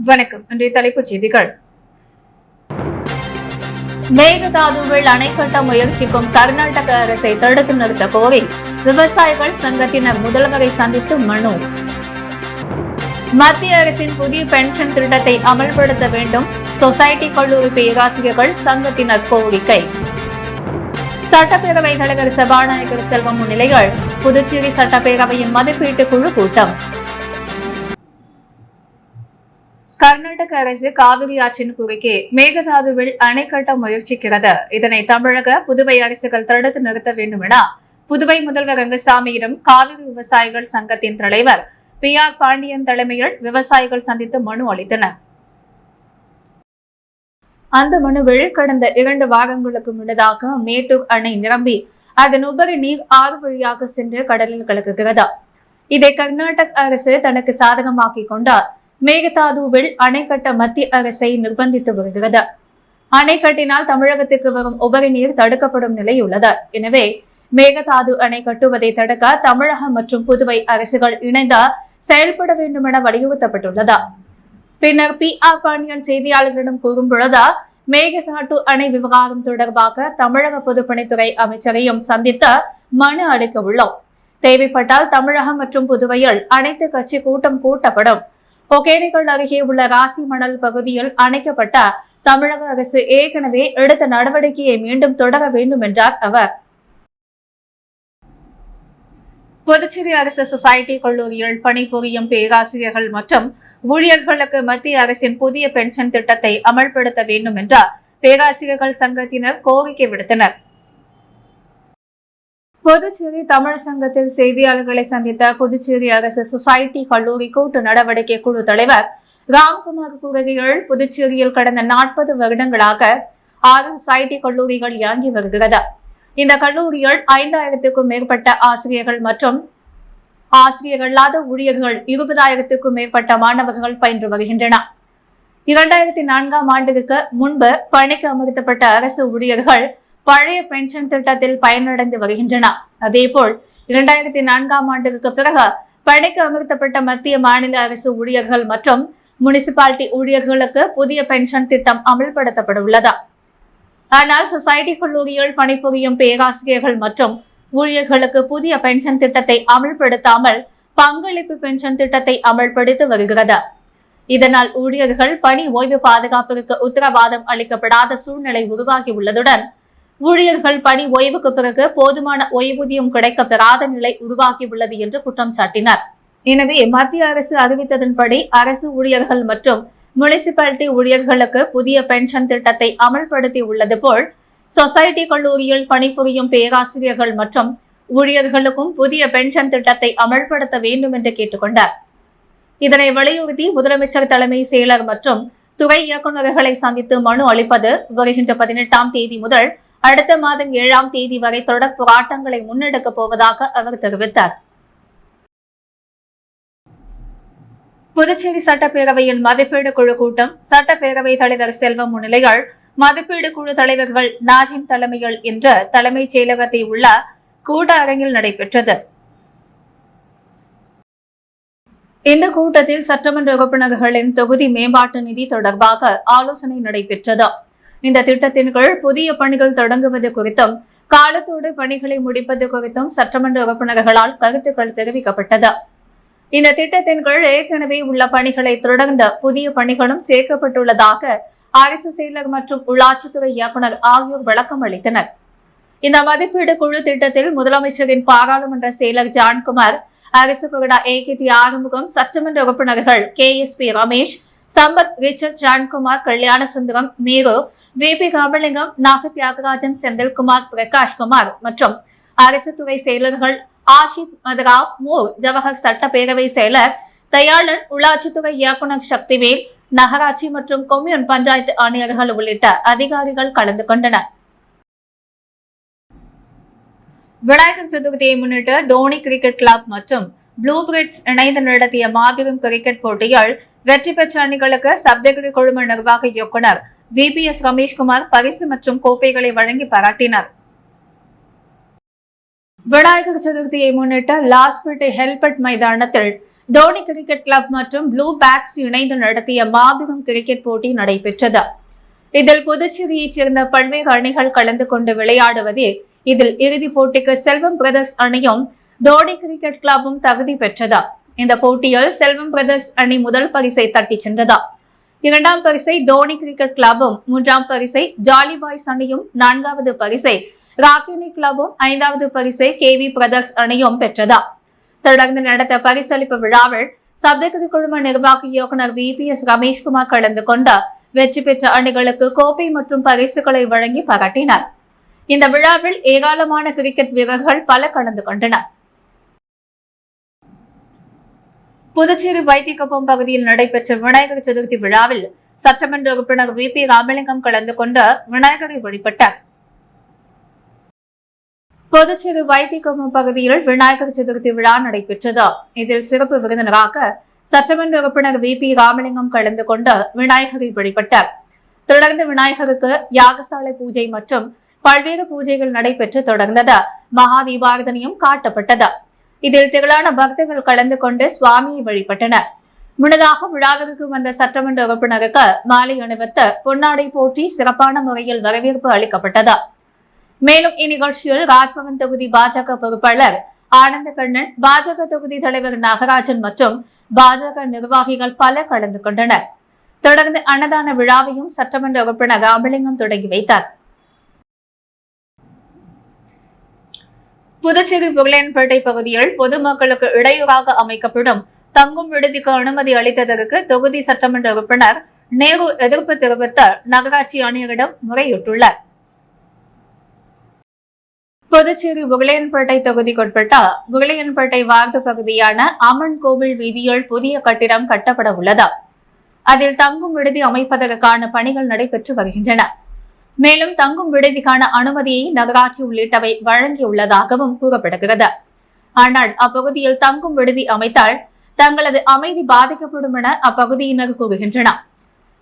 வணக்கம். இன்றைய தலைப்புச் செய்திகள். மேகதாதுவில் அணை கட்ட முயற்சிக்கும் கர்நாடக அரசை தடுத்து நிறுத்த கோரி விவசாயிகள் சங்கத்தினர் முதல்வரை சந்தித்து மனு. மத்திய அரசின் புதிய பென்ஷன் திட்டத்தை அமல்படுத்த வேண்டும், சொசைட்டி கல்லூரி பேராசிரியர்கள் சங்கத்தினர் கோரிக்கை. சட்டப்பேரவைத் தலைவர் சபாநாயகர் செல்வம் முன்னிலையில் புதுச்சேரி சட்டப்பேரவையின் மதிப்பீட்டு குழு கூட்டம். கர்நாடக அரசு காவிரி ஆற்றின் குறுக்கே மேகதாதுவில் அணை கட்ட முயற்சிக்கிறது. இதனை தமிழக, புதுவை அரசுகள் தடுத்து நிறுத்த வேண்டும் என புதுவை முதல்வர் ரங்கசாமியிடம் காவிரி விவசாயிகள் சங்கத்தின் தலைவர் PR பாண்டியன் தலைமையில் விவசாயிகள் சந்தித்து மனு அளித்தனர். அந்த மனுவில் கடந்த 2 வாரங்களுக்கு முன்னதாக மேட்டூர் அணை நிரம்பி அதன் உபரி நீர் ஆறு வழியாக சென்று கடலில் கலக்குகிறது. இதை கர்நாடக அரசு தனக்கு சாதகமாக்கிக் கொண்டார். மேகதாதுவில் அணை கட்ட மத்திய அரசை நிர்பந்தித்து வருகிறது. அணை கட்டினால் தமிழகத்திற்கு வரும் உபரி நீர் தடுக்கப்படும் நிலை உள்ளது. எனவே மேகதாது அணை கட்டுவதை தடுக்க தமிழகம் மற்றும் புதுவை அரசுகள் இணைந்து செயல்பட வேண்டும் என வலியுறுத்தப்பட்டுள்ளது. பின்னர் PR பாண்டியன் செய்தியாளர்களிடம் கூறும் பொழுது, மேகதாது அணை விவகாரம் தொடர்பாக தமிழக பொதுப்பணித்துறை அமைச்சரையும் சந்தித்து மனு அளிக்க உள்ளோம். தேவைப்பட்டால் தமிழகம் மற்றும் புதுவையில் அனைத்து கட்சி கூட்டம் கூட்டப்படும். ஒகேனக்கல் அருகே உள்ள ராசி மணல் பகுதியில் அணைக்கப்பட்ட தமிழக அரசு ஏற்கனவே எடுத்த நடவடிக்கையை மீண்டும் தொடர வேண்டும் என்றார் அவர். புதுச்சேரி அரசு சொசைட்டி கல்லூரியில் பணிபுரியும் பேராசிரியர்கள் மற்றும் ஊழியர்களுக்கு மத்திய அரசின் புதிய பென்ஷன் திட்டத்தை அமல்படுத்த வேண்டும் என்ற பேராசிரியர்கள் சங்கத்தினர் கோரிக்கை விடுத்தனர். புதுச்சேரி தமிழ் சங்கத்தில் செய்தியாளர்களை சந்தித்த புதுச்சேரி அரசு சொசைட்டி கல்லூரி கூட்டு நடவடிக்கை குழு தலைவர் ராம்குமார் கூறுகையில், புதுச்சேரியில் கடந்த 40 வருடங்களாக 6 சொசைட்டி கல்லூரிகள் இயங்கி வருகிறது. இந்த கல்லூரியில் 5000க்கும் மேற்பட்ட ஆசிரியர்கள் மற்றும் ஆசிரியர்களாத ஊழியர்கள் 20,000க்கும் மேற்பட்ட மாணவர்கள் பயின்று வருகின்றனர். 2004ஆம் ஆண்டுக்கு முன்பு பணிக்கு அமர்த்தப்பட்ட அரசு ஊழியர்கள் பழைய பென்ஷன் திட்டத்தில் பயனடைந்து வருகின்றனர். அதேபோல் 2004ஆம் ஆண்டுக்கு பிறகு பணிக்கு அமர்த்தப்பட்ட மத்திய மாநில அரசு ஊழியர்கள் மற்றும் முனிசிபாலிட்டி ஊழியர்களுக்கு புதிய பென்ஷன் திட்டம் அமல்படுத்தப்பட உள்ளது. ஆனால் சொசைட்டி கல்லூரியில் பணிபுரியும் பேராசிரியர்கள் மற்றும் ஊழியர்களுக்கு புதிய பென்ஷன் திட்டத்தை அமல்படுத்தாமல் பங்களிப்பு பென்ஷன் திட்டத்தை அமல்படுத்தி வருகிறது. இதனால் ஊழியர்கள் பணி ஓய்வு பாதுகாப்பிற்கு உத்தரவாதம் அளிக்கப்படாத சூழ்நிலை உருவாகி உள்ளதுடன் ஊழியர்கள் பணி ஓய்வுக்கு பிறகு போதுமான ஓய்வூதியம் கிடைக்க பெறாத நிலை உருவாகி உள்ளது என்று குற்றம் சாட்டினார். எனவே மத்திய அரசு அறிவித்ததன்படி அரசு ஊழியர்கள் மற்றும் முனிசிபாலிட்டி ஊழியர்களுக்கு புதிய பென்ஷன் திட்டத்தை அமல்படுத்தி உள்ளது போல் சொசைட்டி கல்லூரியில் பணிபுரியும் பேராசிரியர்கள் மற்றும் ஊழியர்களுக்கும் புதிய பென்ஷன் திட்டத்தை அமல்படுத்த வேண்டும் என்று கேட்டுக்கொண்டார். இதனை வலியுறுத்தி முதலமைச்சர் தலைமை செயலர் மற்றும் துறை இயக்குநர்களை சந்தித்து மனு அளிப்பது வருகின்ற 18ஆம் தேதி முதல் அடுத்த மாதம் 7ஆம் தேதி வரை தொடர் போராட்டங்களை முன்னெடுக்கப் போவதாக அவர் தெரிவித்தார். புதுச்சேரி சட்டப்பேரவையின் மதிப்பீடு குழு கூட்டம் சட்டப்பேரவைத் தலைவர் செல்வம் முன்னிலையில் மதிப்பீடு குழு தலைவர்கள் நாஜிம் தலைமையில் இன்று தலைமைச் செயலகத்தில் உள்ள கூட்ட அரங்கில் நடைபெற்றது. இந்த கூட்டத்தில் சட்டமன்ற உறுப்பினர்களின் தொகுதி மேம்பாட்டு நிதி தொடர்பாக ஆலோசனை நடைபெற்றது. இந்த திட்டத்தின் கீழ் புதிய பணிகள் தொடங்குவது குறித்தும் காலத்தோடு பணிகளை முடிப்பது குறித்தும் சட்டமன்ற உறுப்பினர்களால் கருத்துக்கள் தெரிவிக்கப்பட்டது. இந்த திட்டத்தின் கீழ் ஏற்கனவே உள்ள பணிகளை தொடர்ந்த புதிய பணிகளும் சேர்க்கப்பட்டுள்ளதாக அரசு செயலர் மற்றும் உள்ளாட்சித்துறை இயக்குநர் ஆகியோர் விளக்கம் அளித்தனர். இந்த மதிப்பீடு குழு திட்டத்தில் முதலமைச்சரின் பாராளுமன்ற செயலர் ஜான்குமார், அரசு கொறடா AKT ஆறுமுகம், சட்டமன்ற உறுப்பினர்கள் KSP Ramesh, Sampath, Richard, Johnkumar, Kalyana Sundaram, Nehru, VP Ramalingam, நாக தியாகராஜன், செந்தில்குமார், பிரகாஷ்குமார் மற்றும் அரசு துறை செயலர்கள் ஆஷித் மதராவ், மூர், ஜவஹர் சட்டப்பேரவை செயலர் தயாளன், உள்ளாட்சித்துறை இயக்குநர் சக்திவேல், நகராட்சி மற்றும் கொம்யூன் பஞ்சாயத்து ஆணையர்கள் உள்ளிட்ட அதிகாரிகள் கலந்து கொண்டனர். விநாயகர் சதுர்த்தியை முன்னிட்டு தோனி கிரிக்கெட் கிளப் மற்றும் ப்ளூ பிரிட்ஸ் இணைந்து நடத்திய மாபெரும் கிரிக்கெட் போட்டியில் வெற்றி பெற்ற அணிகளுக்கு சப்தகிரி குழும நிர்வாக இயக்குநர் VPS ரமேஷ்குமார் பரிசு மற்றும் கோப்பைகளை வழங்கி பாராட்டினார். விநாயகர் சதுர்த்தியை முன்னிட்டு லாஸ்பேட்டை ஹெல்பட் மைதானத்தில் தோனி கிரிக்கெட் கிளப் மற்றும் ப்ளூ பேட்ஸ் இணைந்து நடத்திய மாபெரும் கிரிக்கெட் போட்டி நடைபெற்றது. இதில் புதுச்சேரியைச் சேர்ந்த பல்வேறு அணிகள் கலந்து கொண்டு விளையாடுவதில் இதில் இறுதிப் போட்டிக்கு செல்வம் பிரதர்ஸ் அணியும் தோனி கிரிக்கெட் கிளப்பும் தகுதி பெற்றது. இந்த போட்டியில் செல்வம் பிரதர்ஸ் அணி முதல் பரிசை தட்டி சென்றது. இரண்டாம் பரிசை தோனி கிரிக்கெட் கிளப்பும், மூன்றாம் பரிசை ஜாலி பாய்ஸ் அணியும், நான்காவது பரிசை ராக்கினி கிளப்பும், ஐந்தாவது பரிசை கேவி பிரதர்ஸ் அணியும் பெற்றதா. தொடர்ந்து நடந்த பரிசளிப்பு விழாவில் சப்தகிரி குழும நிர்வாக இயக்குநர் VPS ரமேஷ்குமார் கலந்து கொண்ட வெற்றி பெற்ற அணிகளுக்கு கோப்பை மற்றும் பரிசுகளை வழங்கி பாராட்டினார். இந்த விழாவில் ஏராளமான கிரிக்கெட் வீரர்கள் பல கலந்து கொண்டனர். புதுச்சேரி வைத்தியக்குப்பம் பகுதியில் நடைபெற்ற விநாயகர் சதுர்த்தி விழாவில் சட்டமன்ற உறுப்பினர் VP ராமலிங்கம் கலந்து கொண்டு விநாயகரை வழிபட்டார். புதுச்சேரி வைத்தியக்குப்பம் பகுதியில் விநாயகர் சதுர்த்தி விழா நடைபெற்றது. இதில் சிறப்பு விருந்தினராக சட்டமன்ற உறுப்பினர் VP ராமலிங்கம் கலந்து கொண்டு விநாயகரை வழிபட்டார். தொடர்ந்து விநாயகருக்கு யாகசாலை பூஜை மற்றும் பல்வேறு பூஜைகள் நடைபெற்று தொடர்ந்தது. மகா தீபாரதனையும் காட்டப்பட்டது. இதில் திரளான பக்தர்கள் கலந்து கொண்டு சுவாமியை வழிபட்டனர். முன்னதாக விழாவிற்கு வந்த சட்டமன்ற உறுப்பினருக்கு மாலை அணிவித்து பொன்னாடை போற்றி சிறப்பான முறையில் வரவேற்பு அளிக்கப்பட்டது. மேலும் இந்நிகழ்ச்சியில் ராஜ்பவன் தொகுதி பாஜக பொறுப்பாளர் ஆனந்த கண்ணன், பாஜக தொகுதி தலைவர் நாகராஜன் மற்றும் பாஜக நிர்வாகிகள் பல கலந்து கொண்டனர். தொடர்ந்து அன்னதான விழாவையும் சட்டமன்ற உறுப்பினர் ராமலிங்கம் தொடங்கி வைத்தார். புதுச்சேரி புகழேன்பேட்டை பகுதியில் பொதுமக்களுக்கு இடையூறாக அமைக்கப்படும் தங்கும் விடுதிக்கு அனுமதி அளித்ததற்கு தொகுதி சட்டமன்ற உறுப்பினர் நேரு எதிர்ப்பு தெரிவித்து நகராட்சி ஆணையரிடம் முறையிட்டுள்ளார். புதுச்சேரி புகழேன்பேட்டை தொகுதிக்குட்பட்ட புகழேன்பேட்டை வார்டு பகுதியான அம்மன் கோவில் வீதியில் புதிய கட்டிடம் கட்டப்பட உள்ளது. அதில் தங்கும் விடுதி அமைப்பதற்கான பணிகள் நடைபெற்று வருகின்றன. மேலும் தங்கும் விடுதிக்கான அனுமதியை நகராட்சி உள்ளிட்டவை வழங்கியுள்ளதாகவும் கூறப்படுகிறது. ஆனால் அப்பகுதியில் தங்கும் விடுதி அமைத்தால் தங்களது அமைதி பாதிக்கப்படும் என அப்பகுதியினர் கூறுகின்றனர்.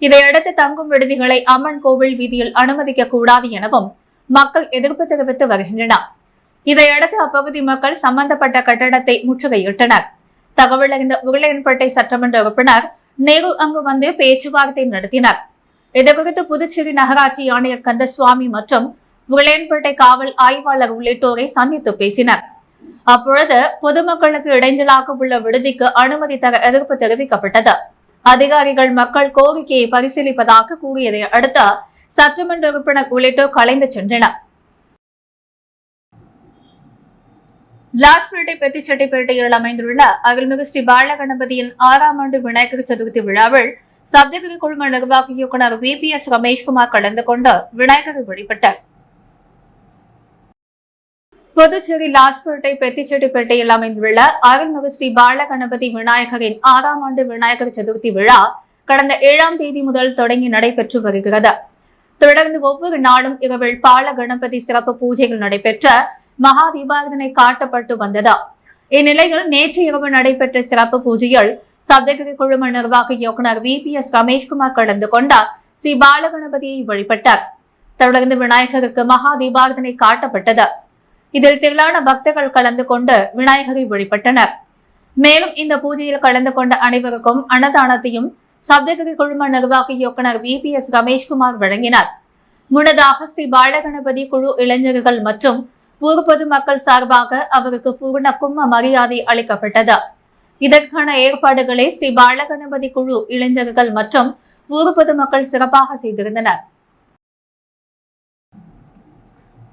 இதையடுத்து தங்கும் விடுதிகளை அம்மன் கோவில் வீதியில் அனுமதிக்க கூடாது எனவும் மக்கள் எதிர்ப்பு தெரிவித்து வருகின்றனர். இதையடுத்து அப்பகுதி மக்கள் சம்பந்தப்பட்ட கட்டடத்தை முற்றுகையிட்டனர். தகவல் அறிந்த உருளையன்பேட்டை சட்டமன்ற உறுப்பினர் நேரு அங்கு வந்து பேச்சுவார்த்தை நடத்தினர். இதுகுறித்து புதுச்சேரி நகராட்சி ஆணையர் கந்தசுவாமி மற்றும் உருளையன்பேட்டை காவல் ஆய்வாளர் உள்ளிட்டோரை சந்தித்து பேசினர். அப்பொழுது பொதுமக்களுக்கு இடைஞ்சலாக உள்ள விடுதிக்கு அனுமதி தர எதிர்ப்பு தெரிவிக்கப்பட்டது. அதிகாரிகள் மக்கள் கோரிக்கையை பரிசீலிப்பதாக கூறியதை அடுத்து சட்டமன்ற உறுப்பினர் உள்ளிட்டோர் கலைந்து சென்றனர். லாஸ்பேட்டை பெத்திச்செட்டிப்பேட்டையில் அமைந்துள்ள அருள்மிகு ஸ்ரீ பாலகணபதியின் 6ஆம் ஆண்டு விநாயகர் சதுர்த்தி விழாவில் சப்தகிரி குழும நிர்வாக இயக்குநர் VPS ரமேஷ்குமார் கலந்து கொண்டு விநாயகரை வழிபட்டார். புதுச்சேரி லாஸ்பேட்டை பெத்திச்செட்டிப்பேட்டையில் அமைந்துள்ள அருள்மிகு ஸ்ரீ பாலகணபதி விநாயகரின் 6ஆம் ஆண்டு விநாயகர் சதுர்த்தி விழா கடந்த 7ஆம் தேதி முதல் தொடங்கி நடைபெற்று வருகிறது. தொடர்ந்து ஒவ்வொரு நாளும் இரவில் பால கணபதி சிறப்பு பூஜைகள் நடைபெற்ற மகா தீபாரதனை காட்டப்பட்டு வந்தது. இந்நிலையில் நேற்று இரவு நடைபெற்ற சிறப்பு பூஜையில் சப்தகிரி குழும நிர்வாக இயக்குநர் VPS ரமேஷ்குமார் கலந்து கொண்ட ஸ்ரீ பாலகணபதியை வழிபட்டார். தொடர்ந்து விநாயகருக்கு மகா தீபாரதனை காட்டப்பட்டது. இதில் திரளான பக்தர்கள் கலந்து கொண்டு விநாயகரை வழிபட்டனர். மேலும் இந்த பூஜையில் கலந்து கொண்ட அனைவருக்கும் அன்னதானத்தையும் சப்தகிரி குழும நிர்வாக இயக்குநர் VPS ரமேஷ்குமார் வழங்கினார். முன்னதாக ஸ்ரீ பாலகணபதி குழு இளைஞர்கள் மற்றும் ஊர் பொதுமக்கள் சார்பாக அவருக்கு பூர்ண கும்ப மரியாதை அளிக்கப்பட்டது. இதற்கான ஏற்பாடுகளை ஸ்ரீ பாலகணபதி குழு இளைஞர்கள் மற்றும் ஊர் பொதுமக்கள் சிறப்பாக செய்திருந்தனர்.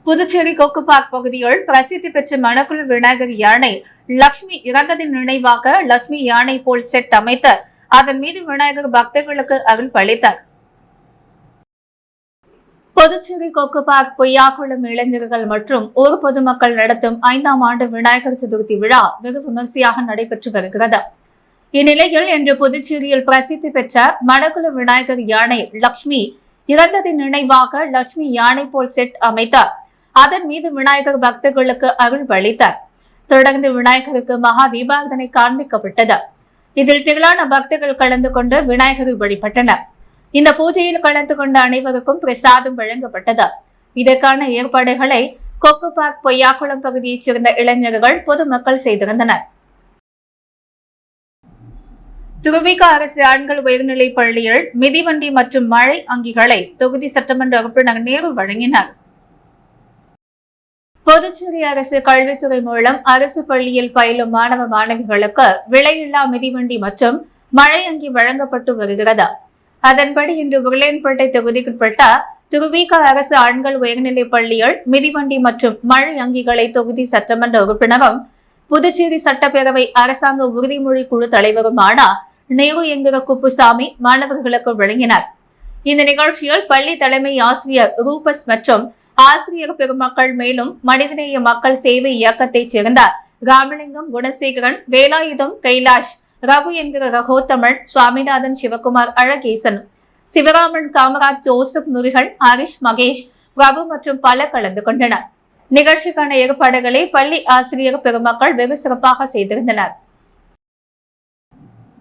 புதுச்சேரி கொக்கு பார்க் பகுதியில் பிரசித்தி பெற்ற மணக்குள விநாயகர் யானை லட்சுமி இறந்ததின் நினைவாக லட்சுமி யானை போல் செட் அமைத்து அதன் மீது விநாயகர் பக்தர்களுக்கு அருள் பளித்தார். புதுச்சேரி கொக்கு பார்க் பொய்யாக்குளம் இளைஞர்கள் மற்றும் ஊர் பொதுமக்கள் நடத்தும் 5ஆம் ஆண்டு விநாயகர் சதுர்த்தி விழா வெகு விமர்சையாக நடைபெற்று வருகிறது. இந்நிலையில் இன்று புதுச்சேரியில் பிரசித்தி பெற்ற மணக்குள விநாயகர் யானை லட்சுமி இறந்ததின் நினைவாக லட்சுமி யானை போல் செட் அமைத்தார். அதன் மீது விநாயகர் பக்தர்களுக்கு அருள் பளித்தார். தொடர்ந்து விநாயகருக்கு மகா தீபாரதனை காண்பிக்கப்பட்டது. இதில் திரளான பக்தர்கள் கலந்து கொண்டு விநாயகரை வழிபட்டனர். இந்த பூஜையில் கலந்து கொண்ட அனைவருக்கும் பிரசாதம் வழங்கப்பட்டது. இதற்கான ஏற்பாடுகளை கொக்கு பார்க் பொய்யாக்குளம் பகுதியைச் சேர்ந்த இளைஞர்கள் பொதுமக்கள் செய்திருந்தனர். திருவிக அரசு ஆண்கள் உயர்நிலைப் பள்ளியில் மிதிவண்டி மற்றும் மழை அங்கிகளை தொகுதி சட்டமன்ற உறுப்பினர் நேரு வழங்கினார். புதுச்சேரி அரசு கல்வித்துறை மூலம் அரசு பள்ளியில் பயிலும் மாணவ மாணவிகளுக்கு விலையில்லா மிதிவண்டி மற்றும் மழை அங்கி வழங்கப்பட்டு வருகிறது. அதன்படி இன்று உருளையன்பேட்டை தொகுதிக்குட்பட்ட திருவிக அரசு ஆண்கள் உயர்நிலைப் பள்ளியில் மிதிவண்டி மற்றும் மழை அங்கிகளை தொகுதி சட்டமன்ற உறுப்பினரும் புதுச்சேரி சட்டப்பேரவை அரசாங்க உறுதிமொழி குழு தலைவருமான நேரு என்கிற குப்புசாமி மாணவர்களுக்கு வழங்கினார். இந்த நிகழ்ச்சியில் பள்ளி தலைமை ஆசிரியர் ரூபஸ் மற்றும் ஆசிரியர் பெருமக்கள் மேலும் மனிதநேய மக்கள் சேவை இயக்கத்தைச் சேர்ந்த ராமலிங்கம், குணசேகரன், வேலாயுதம், கைலாஷ், ரகு என்கிற ரகோத்தமிழ், சுவாமிநாதன், சிவகுமார், அழகேசன், சிவராமன், காமராஜ், ஜோசப், முருகன், ஹரிஷ், மகேஷ், பிரபு மற்றும் பலர் கலந்து கொண்டனர். நிகழ்ச்சிக்கான ஏற்பாடுகளை பள்ளி ஆசிரியர் பெருமக்கள் வெகு சிறப்பாக செய்திருந்தனர்.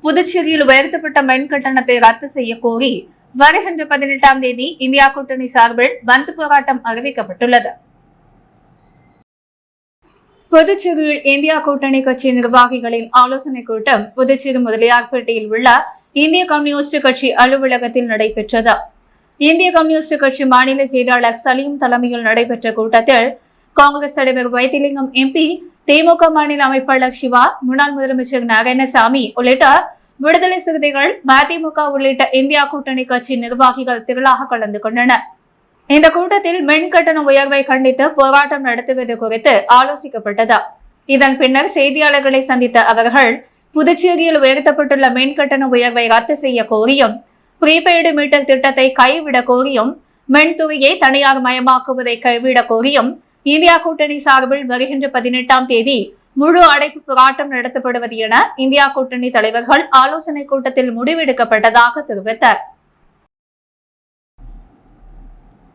புதுச்சேரியில் உயர்த்தப்பட்ட மின் கட்டணத்தை ரத்து செய்ய கோரி வருகின்ற 18ஆம் தேதி இந்தியா கூட்டணி சார்பில் பந்த் போராட்டம் அறிவிக்கப்பட்டுள்ளது. புதுச்சேரியில் இந்தியா கூட்டணி கட்சி நிர்வாகிகளின் ஆலோசனைக் கூட்டம் புதுச்சேரி முதலியார்பேட்டையில் உள்ள இந்திய கம்யூனிஸ்ட் கட்சி அலுவலகத்தில் நடைபெற்றது. இந்திய கம்யூனிஸ்ட் கட்சி மாநில செயலாளர் சலீம் தலைமையில் நடைபெற்ற கூட்டத்தில் காங்கிரஸ் தலைவர் வைத்திலிங்கம் எம்பி, திமுக மாநில அமைப்பாளர் சிவா, முன்னாள் முதலமைச்சர் நாராயணசாமி உள்ளிட்ட விடுதலை சிறுத்தைகள், மதிமுக உள்ளிட்ட இந்தியா கூட்டணி கட்சி நிர்வாகிகள் திரளாக கலந்து கொண்டனர். இந்த கூட்டத்தில் மின் கட்டண உயர்வை கண்டித்து போராட்டம் நடத்துவது குறித்து ஆலோசிக்கப்பட்டது. இதன் பின்னர் செய்தியாளர்களை சந்தித்த அவர்கள், புதுச்சேரியில் உயர்த்தப்பட்டுள்ள மின் கட்டண உயர்வை ரத்து செய்ய கோரியும், ப்ரீபெய்டு மீட்டர் திட்டத்தை கைவிட கோரியும், மின்துறையை தனியார் மயமாக்குவதை கைவிட கோரியும் இந்தியா கூட்டணி சார்பில் வருகின்ற 18ஆம் தேதி முழு அடைப்பு போராட்டம் நடத்தப்படுவது என இந்தியா கூட்டணி தலைவர்கள் ஆலோசனை கூட்டத்தில் முடிவெடுக்கப்பட்டதாக தெரிவித்தார்.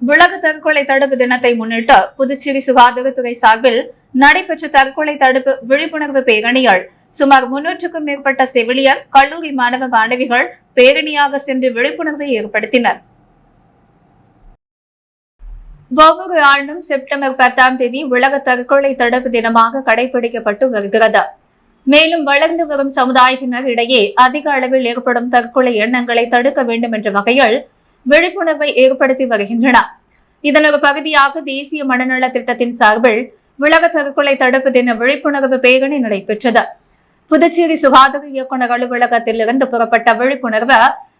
உலக தற்கொலை தடுப்பு தினத்தை முன்னிட்டு புதுச்சேரி சுகாதாரத்துறை சார்பில் நடைபெற்ற தற்கொலை தடுப்பு விழிப்புணர்வு பேரணியில் சுமார் 300க்கும் மேற்பட்ட செவிலியர், கல்லூரி மாணவ மாணவிகள் பேரணியாக சென்று விழிப்புணர்வை ஏற்படுத்தினர். ஒவ்வொரு ஆண்டும் செப்டம்பர் 10ஆம் தேதி உலக தற்கொலை தடுப்பு தினமாக கடைபிடிக்கப்பட்டு வருகிறது. மேலும் வளர்ந்து வரும் சமுதாயத்தினர் இடையே அதிக அளவில் ஏற்படும் தற்கொலை எண்ணங்களை தடுக்க வேண்டும் என்ற வகையில் விழிப்புணர்வை ஏற்படுத்தி வருகின்றன. இதன் ஒரு பகுதியாக தேசிய மனநல திட்டத்தின் சார்பில் உலக தற்கொலை தடுப்பு தின விழிப்புணர்வு பேரணி நடைபெற்றது. புதுச்சேரி சுகாதார இயக்குநர் அலுவலகத்திலிருந்து புறப்பட்ட விழிப்புணர்வு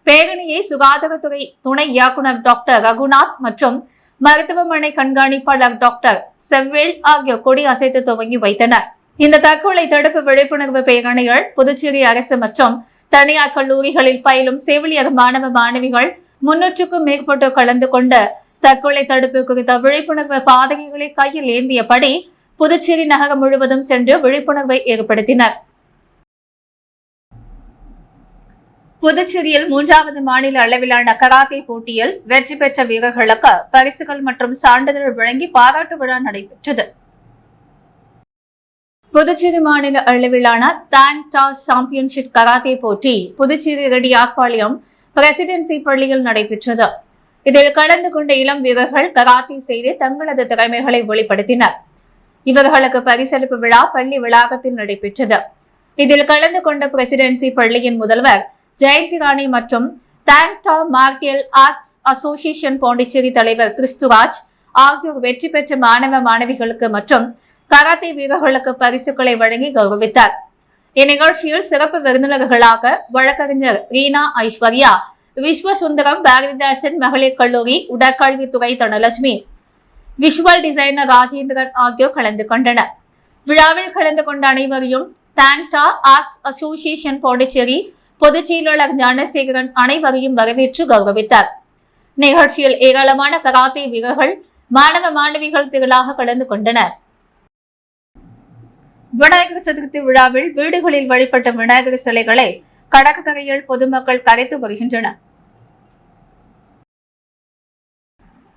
பேரணியை சுகாதாரத்துறை துணை இயக்குநர் டாக்டர் ரகுநாத் மற்றும் மருத்துவமனை கண்காணிப்பாளர் டாக்டர் செவ்வேல் ஆகியோர் கொடி அசைத்து துவங்கி வைத்தனர். இந்த தற்கொலை தடுப்பு விழிப்புணர்வு பேரணிகள் புதுச்சேரி அரசு மற்றும் தனியார் கல்லூரிகளில் பயிலும் செவிலியர் மாணவ மாணவிகள் 300க்கும் மேற்பட்டோர் கலந்து கொண்ட தற்கொலை தடுப்பு குறித்த விழிப்புணர்வு பாதகைகளை கையில் ஏந்தியபடி புதுச்சேரி நகரம் முழுவதும் சென்று விழிப்புணர்வை ஏற்படுத்தினர். புதுச்சேரியில் 3வது மாநில அளவிலான கராத்தே போட்டியில் வெற்றி பெற்ற வீரர்களுக்கு பரிசுகள் மற்றும் சான்றிதழ் வழங்கி பாராட்டு விழா நடைபெற்றது. புதுச்சேரி மாநில அளவிலான தாங் டா சாம்பியன்ஷிப் கராத்தே போட்டி புதுச்சேரி ரெட்டியார்பாளையம் பிரசிடென்சி பள்ளியில் நடைபெற்றது. இதில் கலந்து கொண்ட இளம் வீரர்கள் கராத்தே செய்து தங்களது திறமைகளை வெளிப்படுத்தினர். இவர்களுக்கு பரிசளிப்பு விழா பள்ளி வளாகத்தில் நடைபெற்றது. இதில் கலந்து கொண்ட பிரசிடென்சி பள்ளியின் முதல்வர் ஜெயந்தி ராணி மற்றும் தாங் டா மார்டியல் ஆர்ட்ஸ் அசோசியேஷன் பாண்டிச்சேரி தலைவர் கிறிஸ்துராஜ் ஆகியோர் வெற்றி பெற்ற மாணவ மாணவிகளுக்கு மற்றும் கராத்தே வீரர்களுக்கு பரிசுகளை வழங்கி கௌரவித்தார். இந்நிகழ்ச்சியில் சிறப்பு விருந்தினர்களாக வழக்கறிஞர் ரீனா ஐஸ்வர்யா, விஸ்வசுந்தரம், பாரதிதாசன் மகளிர் கல்லூரி உடற்கல்வித்துறை தனலட்சுமி, விஷுவல் டிசைனர் ராஜேந்திரன் ஆகியோர் கலந்து கொண்டனர். விழாவில் கலந்து கொண்ட அனைவரையும் தாங் டா ஆர்ட்ஸ் அசோசியேஷன் பாண்டிச்சேரி பொதுச் செயலாளர் ஞானசேகரன் அனைவரையும் வரவேற்று கௌரவித்தார். நிகழ்ச்சியில் ஏராளமான கராத்தே வீரர்கள், மாணவ மாணவிகள் திரளாக கலந்து கொண்டனர். விநாயகர் சதுர்த்தி விழாவில் வீடுகளில் வழிபட்ட விநாயகர் சிலைகளை கடற்கரையில் பொதுமக்கள் கரைத்து வருகின்றனர்.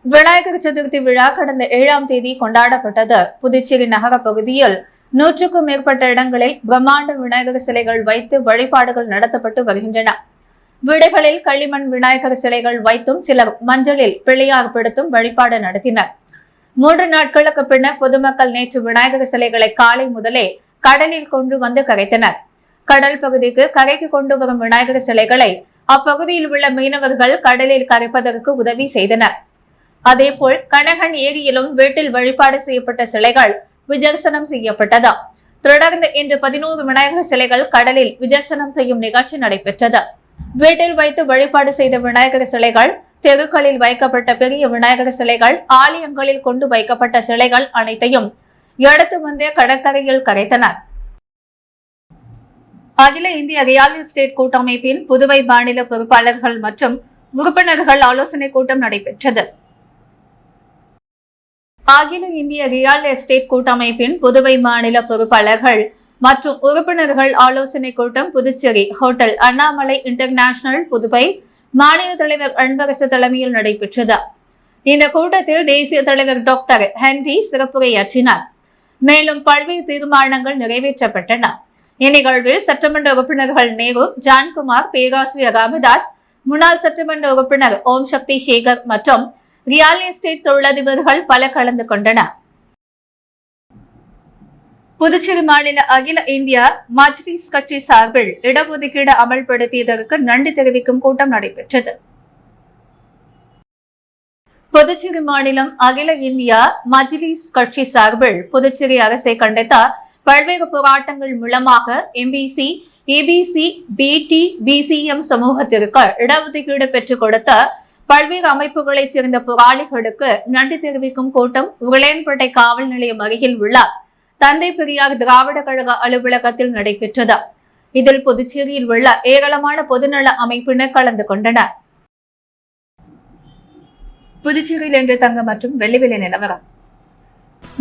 விநாயகர் சதுர்த்தி விழா கடந்த 7ஆம் தேதி கொண்டாடப்பட்டது. புதுச்சேரி நகர பகுதியில் 100க்கும் மேற்பட்ட இடங்களில் பிரம்மாண்ட விநாயகர் சிலைகள் வைத்து வழிபாடுகள் நடத்தப்பட்டு வருகின்றன. வீடுகளில் களிமண் விநாயகர் சிலைகள் வைத்தும் சிலர் மஞ்சளில் பிள்ளையார் பிடித்தும் வழிபாடு நடத்தினர். 3 நாட்களுக்கு பின்னர் பொதுமக்கள் நேற்று விநாயகர் சிலைகளை காலை முதலே கடலில் கொண்டு வந்து கரைத்தனர். கடல் பகுதிக்கு கரைக்கு கொண்டு வரும் விநாயகர் சிலைகளை அப்பகுதியில் உள்ள மீனவர்கள் கடலில் கரைப்பதற்கு உதவி செய்தனர். அதேபோல் கனகன் ஏரியிலும் வீட்டில் வழிபாடு செய்யப்பட்ட சிலைகள் விஜர்சனம் செய்யப்பட்டது. தொடர்ந்து இன்று 11 விநாயகர் சிலைகள் கடலில் விஜர்சனம் செய்யும் நிகழ்ச்சி நடைபெற்றது. வீட்டில் வைத்து வழிபாடு செய்த விநாயகர் சிலைகள், தெருக்களில் வைக்கப்பட்ட பெரிய விநாயகர் சிலைகள், ஆலயங்களில் கொண்டு வைக்கப்பட்ட சிலைகள் அனைத்தையும் எடுத்து வந்து கடற்கரையில் கரைத்தனர். அகில இந்திய ரியல் எஸ்டேட் கூட்டமைப்பின் புதுவை மாநில பொறுப்பாளர்கள் மற்றும் உறுப்பினர்கள் ஆலோசனை கூட்டம் நடைபெற்றது. அகில இந்திய ரியல் எஸ்டேட் கூட்டமைப்பின் புதுவை மாநில பொறுப்பாளர்கள் மற்றும் உறுப்பினர்கள் ஆலோசனை கூட்டம் புதுச்சேரி ஹோட்டல் அண்ணாமலை இன்டர்நேஷனல் புதுவை மாநில தலைவர் அன்பரசு தலைமையில் நடைபெற்றது. இந்த கூட்டத்தில் தேசிய தலைவர் டாக்டர் ஹென்றி சிறப்புரையாற்றினார். மேலும் பல்வேறு தீர்மானங்கள் நிறைவேற்றப்பட்டன. இந்நிகழ்வில் சட்டமன்ற உறுப்பினர்கள் நேரு, ஜான்குமார், பேராசிரியர் ராமதாஸ், முன்னாள் சட்டமன்ற உறுப்பினர் ஓம் சக்தி சேகர் மற்றும் ரியல் எஸ்டேட் தொழிலதிபர்கள் பல கலந்து கொண்டனர். புதுச்சேரி மாநில அகில இந்திய மஜ்லிஸ் கட்சி சார்பில் இடஒதுக்கீடு அமல்படுத்தியதற்கு நன்றி தெரிவிக்கும் கூட்டம் நடைபெற்றது. புதுச்சேரி மாநிலம் அகில இந்திய மஜ்லிஸ் கட்சி சார்பில் புதுச்சேரி அரசை கண்டித்த பல்வேறு போராட்டங்கள் மூலமாக எம்பிசி, ஏபிசி, பிடி, பிசிஎம் சமூகத்திற்கு இடஒதுக்கீடு பெற்றுக் கொடுத்த பல்வேறு அமைப்புகளைச் சேர்ந்த போராளிகளுக்கு நன்றி தெரிவிக்கும் கூட்டம் உருளையன்பேட்டை காவல் நிலையம் அருகில் உள்ள தந்தை பெரியார் திராவிட கழக அலுவலகத்தில் நடைபெற்றது. இதில் புதுச்சேரியில் உள்ள ஏராளமான பொதுநல அமைப்பினர் கலந்து கொண்டனர். புதுச்சேரியில் இன்று தங்கம் மற்றும் வெள்ளி விலை நிலவரம்.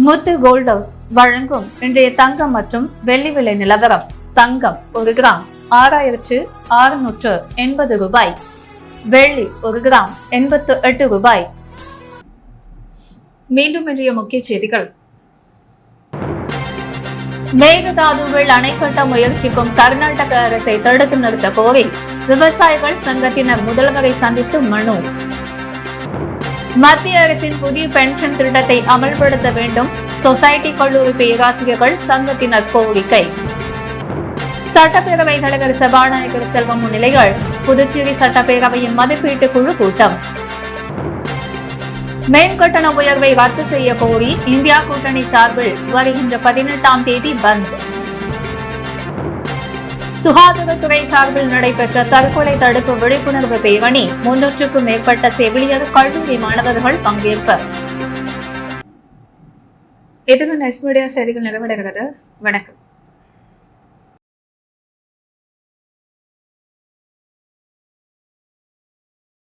முத்து கோல்ட் ஹவுஸ் வழங்கும் இன்றைய தங்கம் மற்றும் வெள்ளி விலை நிலவரம். தங்கம் 1 கிராம் 6680 ரூபாய். வெள்ளி 1 கிராம் 88 ரூபாய். மீண்டும் இன்றைய முக்கிய செய்திகள். மேகதாதுவில் அணை கட்ட முயற்சிக்கும் கர்நாடக அரசை தடுத்து நிறுத்த கோரி விவசாயிகள் சங்கத்தினர் முதல்வரை சந்தித்து மனு. மத்திய அரசின் புதிய பென்ஷன் திட்டத்தை அமல்படுத்த வேண்டும், சொசைட்டி கல்லூரி பேராசிரியர்கள் சங்கத்தினர் கோரிக்கை. சட்டப்பேரவை தலைவர் சபாநாயகர் செல்வம் முன்னிலையில் புதுச்சேரி சட்டப்பேரவையின் மதிப்பீட்டு குழு கூட்டம். மின் கட்டண உயர்வை ரத்து செய்ய கோரி இந்தியா கூட்டணி சார்பில் வருகின்ற 18ஆம் தேதி பந்த். சுகாதாரத்துறை சார்பில் நடைபெற்ற தற்கொலை தடுப்பு விழிப்புணர்வு பேரணி. 300க்கும் மேற்பட்ட செவிலியர் கல்லூரி மாணவர்கள் பங்கேற்பு. இதுடன் எஸ் மீடியா செய்திகள் நிறைவடைகிறது. வணக்கம்.